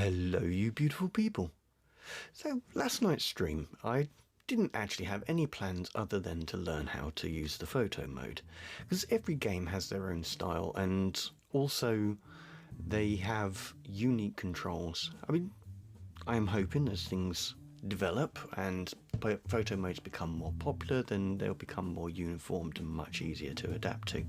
Hello, you beautiful people. So, last night's stream, I didn't actually have any plans other than to learn how to use the photo mode. Because every game has their own style, and also they have unique controls. I mean, I am hoping as things develop and photo modes become more popular, then they'll become more uniformed and much easier to adapt to.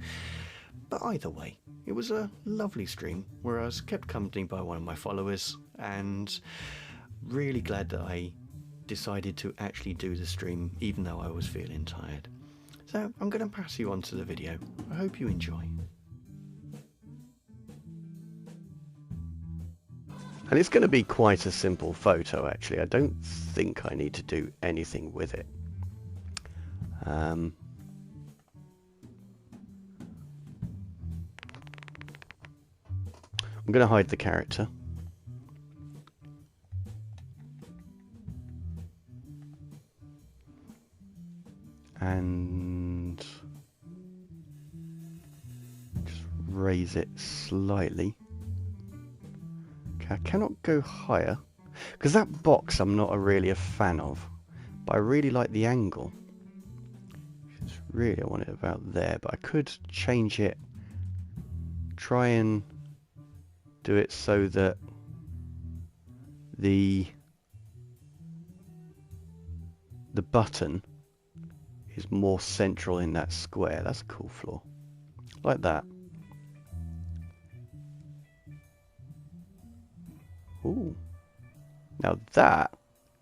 But either way, it was a lovely stream where I was kept company by one of my followers, and really glad that I decided to actually do the stream even though I was feeling tired. So I'm going to pass you on to the video. I hope you enjoy. And it's going to be quite a simple photo actually. I don't think I need to do anything with it. I'm going to hide the character. And just raise it slightly. Okay, I cannot go higher because that box I'm not really a fan of, but I really like the angle. It's really, I want it about there, but I could change it, try and do it so that the button is more central in that square. That's a cool floor. Like that. Ooh. Now that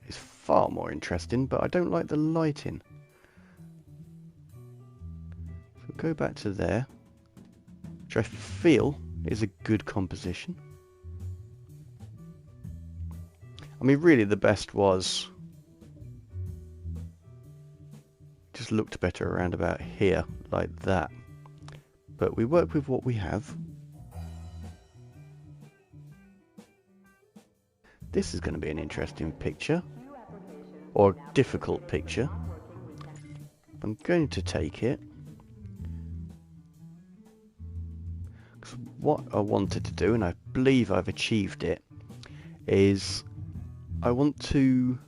is far more interesting, but I don't like the lighting. So go back to there, which I feel is a good composition. I mean, really the best was just looked better around about here, like that. But we work with what we have. This is going to be an interesting picture, or a difficult picture. I'm going to take it. Because what I wanted to do, and I believe I've achieved it, is I want to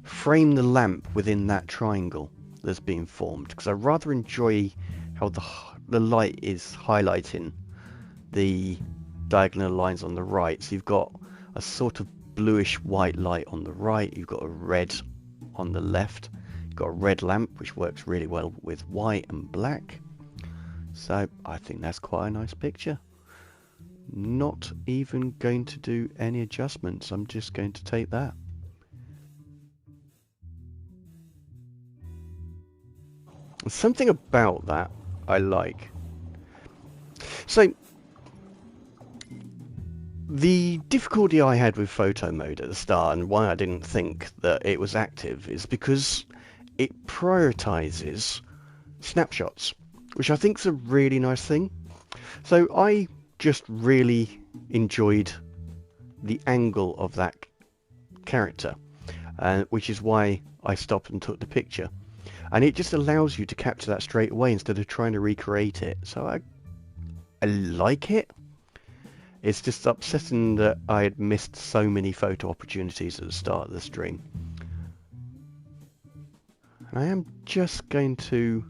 frame the lamp within that triangle that's being formed, because I rather enjoy how the light is highlighting the diagonal lines on the right. So you've got a sort of bluish white light on the right, you've got a red on the left, you've got a red lamp which works really well with white and black. So I think that's quite a nice picture. Not even going to do any adjustments, I'm just going to take that. Something about that I like. So the difficulty I had with photo mode at the start, and why I didn't think that it was active, is because it prioritizes snapshots, which I think is a really nice thing. So I just really enjoyed the angle of that character, which is why I stopped and took the picture. And it just allows you to capture that straight away instead of trying to recreate it. So I like it. It's just upsetting that I had missed so many photo opportunities at the start of the stream. And I am just going to...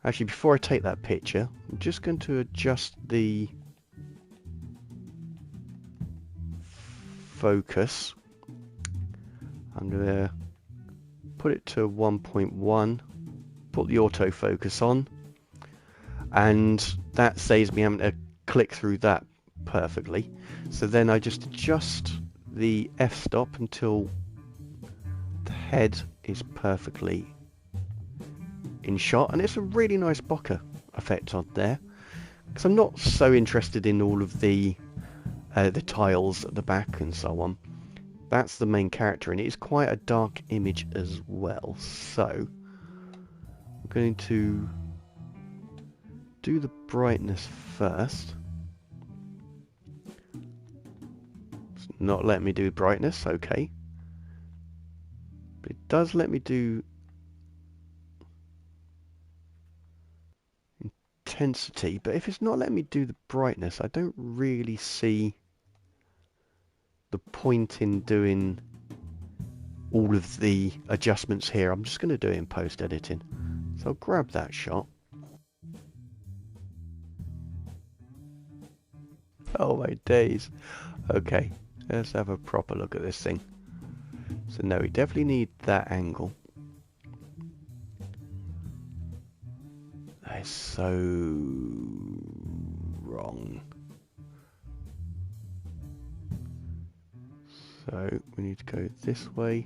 Actually, before I take that picture, I'm just going to adjust the focus. I'm going to put it to 1.1, put the autofocus on, and that saves me having to click through that perfectly. So then I just adjust the f-stop until the head is perfectly in shot, and it's a really nice bokeh effect on there, because I'm not so interested in all of the tiles at the back and so on. That's the main character, and it is quite a dark image as well. So I'm going to do the brightness first. It's not letting me do brightness, okay. But it does let me do intensity, but if it's not letting me do the brightness, I don't really see the point in doing all of the adjustments here. I'm just going to do it in post-editing. So I'll grab that shot. Oh my days. Okay, let's have a proper look at this thing. So no, we definitely need that angle. That is so wrong. So we need to go this way.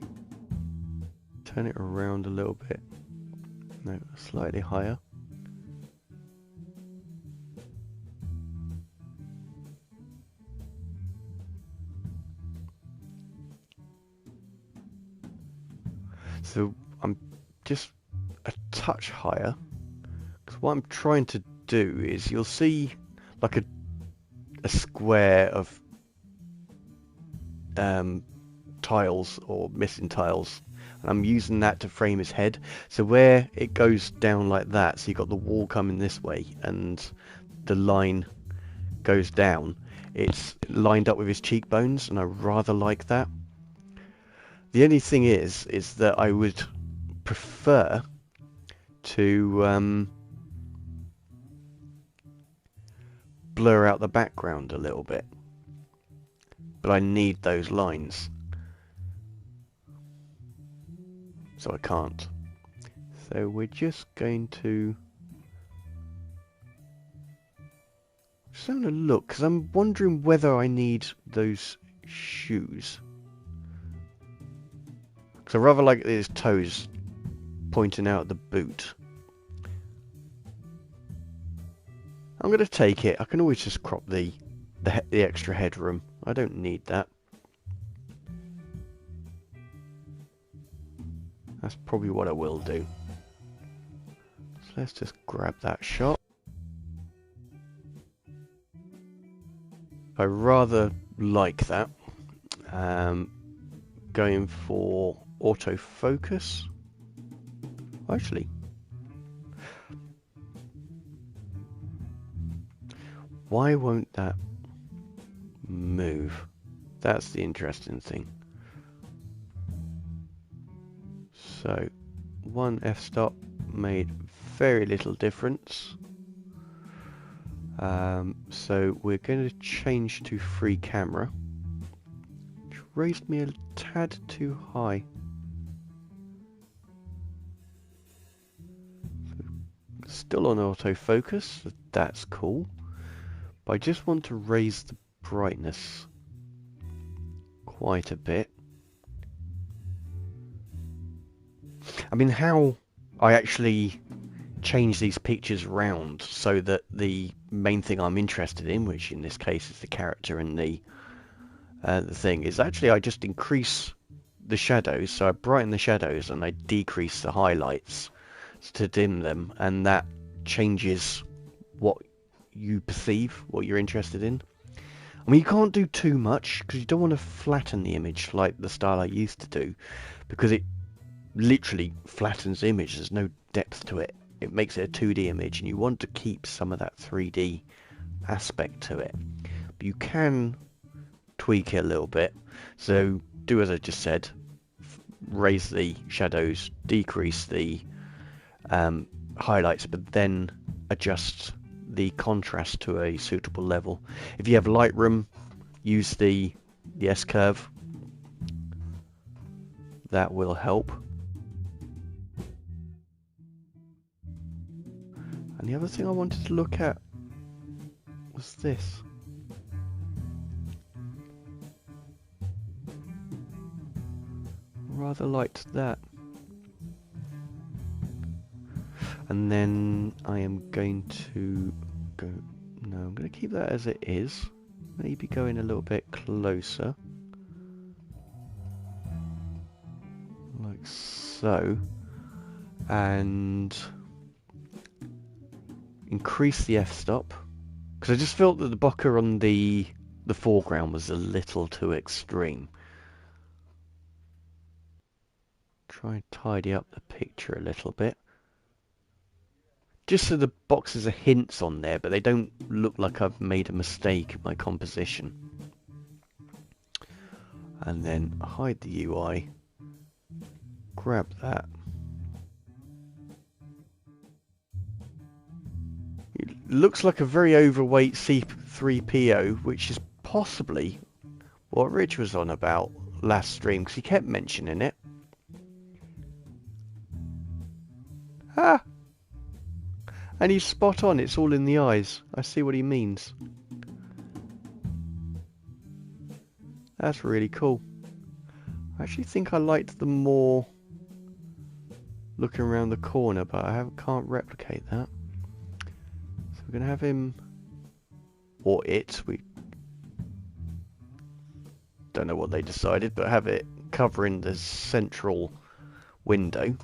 Turn it around a little bit. No, slightly higher. So I'm just a touch higher, because what I'm trying to do is, you'll see like a square of tiles or missing tiles, and I'm using that to frame his head. So where it goes down like that, so you've got the wall coming this way and the line goes down, it's lined up with his cheekbones, and I rather like that. The only thing is that I would prefer to blur out the background a little bit, but I need those lines, so I can't. So we're just going to having a look, because I'm wondering whether I need those shoes. Because I rather like his toes pointing out the boot. I'm going to take it. I can always just crop the extra headroom. I don't need that. That's probably what I will do. So let's just grab that shot. I rather like that. Going for autofocus. Actually, why won't that move? That's the interesting thing. So, one f-stop made very little difference. So we're going to change to free camera, which raised me a tad too high. Still on autofocus, that's cool. But I just want to raise the brightness quite a bit. I mean, how I actually change these pictures around so that the main thing I'm interested in, which in this case is the character and the thing, is actually I just increase the shadows. So I brighten the shadows and I decrease the highlights to dim them, and that changes what you perceive, what you're interested in. I mean, you can't do too much because you don't want to flatten the image like the style I used to do, because it literally flattens the image. There's no depth to it. It makes it a 2D image, and you want to keep some of that 3D aspect to it. But you can tweak it a little bit. So do as I just said, raise the shadows, decrease the highlights, but then adjust the contrast to a suitable level. If you have Lightroom, use the S-curve. That will help. And the other thing I wanted to look at was this. Rather liked that. And then I am going to go, no, I'm going to keep that as it is. Maybe going a little bit closer. Like so. And increase the f-stop. Because I just felt that the bokeh on the foreground was a little too extreme. Try and tidy up the picture a little bit. Just so the boxes are hints on there, but they don't look like I've made a mistake in my composition. and then hide the UI, grab that. It looks like a very overweight C3PO, which is possibly what Rich was on about last stream, because he kept mentioning it. Ah! And he's spot on, it's all in the eyes. I see what he means. That's really cool. I actually think I liked them more looking around the corner, but I can't replicate that. So we're going to have him, or it, we don't know what they decided, but have it covering the central window.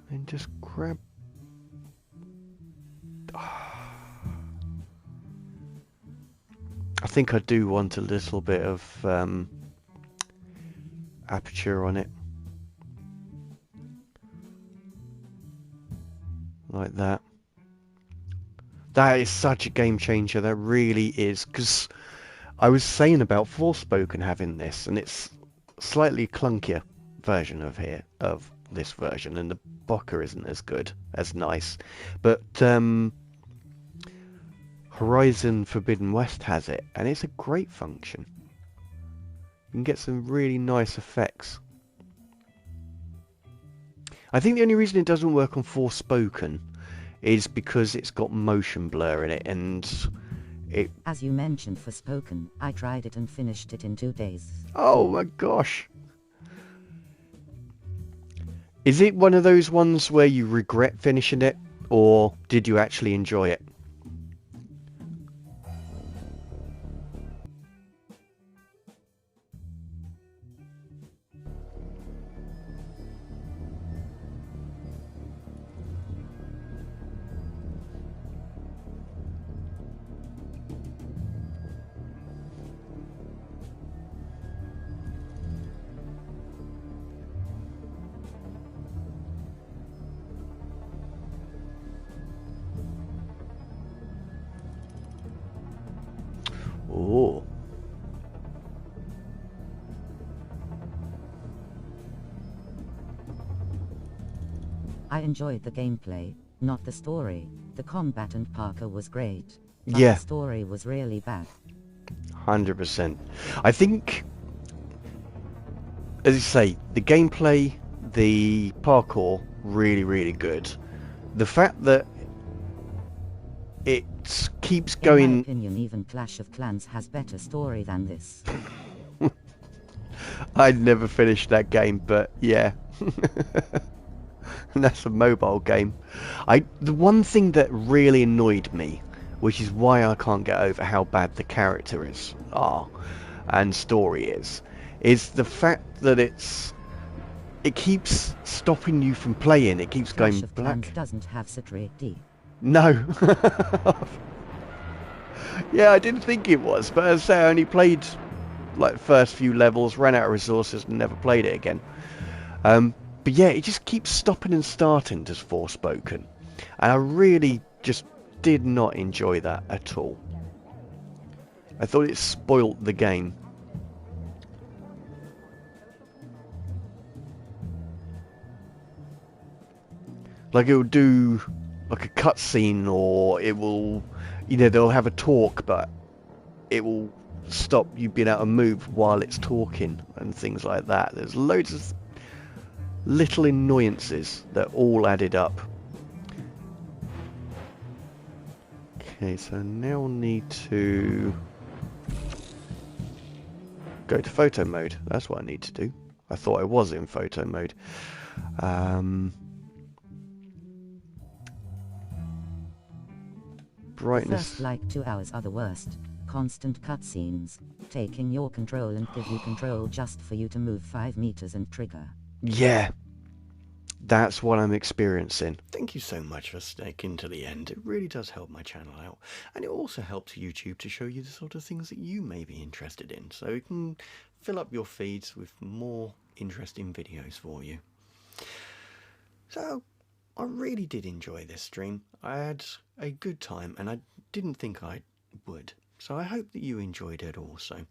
And just grab... I think I do want a little bit of aperture on it. Like that. That is such a game changer, that really is, because I was saying about Forspoken having this, and it's slightly clunkier version of this version, and the Bokeh isn't as good, as nice, but Horizon Forbidden West has it, and it's a great function. You can get some really nice effects. I think the only reason it doesn't work on Forspoken is because it's got motion blur in it, and it... As you mentioned Forspoken, I tried it and finished it in 2 days. Oh my gosh! Is it one of those ones where you regret finishing it, or did you actually enjoy it? Oh. I enjoyed the gameplay, not the story. The combat and Parker was great, but Yeah. the story was really bad. 100%. I think, as you say, the gameplay, the parkour, really, really good. The fact that it keeps going... In my opinion, even Clash of Clans has better story than this. I'd never finished that game, but yeah. And that's a mobile game. The one thing that really annoyed me, which is why I can't get over how bad the characters are and story is the fact that it keeps stopping you from playing. It keeps Clash going of black. Clans doesn't have straight D. No. Yeah, I didn't think it was, but as I say, I only played like the first few levels, ran out of resources, and never played it again. But yeah, it just keeps stopping and starting to Forspoken, and I really just did not enjoy that at all. I thought it spoilt the game. Like, it will do like a cutscene, or it will, you know, they'll have a talk, but it will stop you being able to move while it's talking and things like that. There's loads of little annoyances that all added up. Okay, so now we'll need to go to photo mode. That's what I need to do. I thought I was in photo mode. Brightness. The first like 2 hours are the worst. Constant cutscenes, taking your control and give you control just for you to move 5 meters and trigger. Yeah, that's what I'm experiencing. Thank you so much for sticking to the end. It really does help my channel out, and it also helps YouTube to show you the sort of things that you may be interested in, so you can fill up your feeds with more interesting videos for you. So I really did enjoy this stream. I had a good time, and I didn't think I would. So I hope that you enjoyed it also.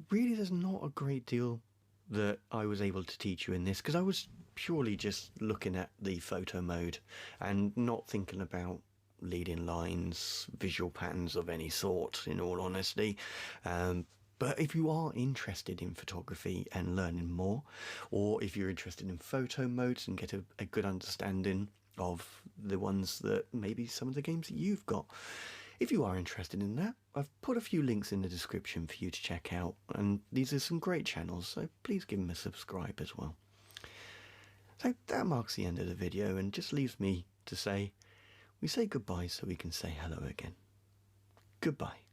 Really, there's not a great deal that I was able to teach you in this because I was purely just looking at the photo mode and not thinking about leading lines, visual patterns of any sort, in all honesty. But if you are interested in photography and learning more, or if you're interested in photo modes and get a good understanding of the ones that maybe some of the games that you've got, if you are interested in that, I've put a few links in the description for you to check out, and these are some great channels, so please give them a subscribe as well. So that marks the end of the video and just leaves me to say, we say goodbye so we can say hello again. Goodbye.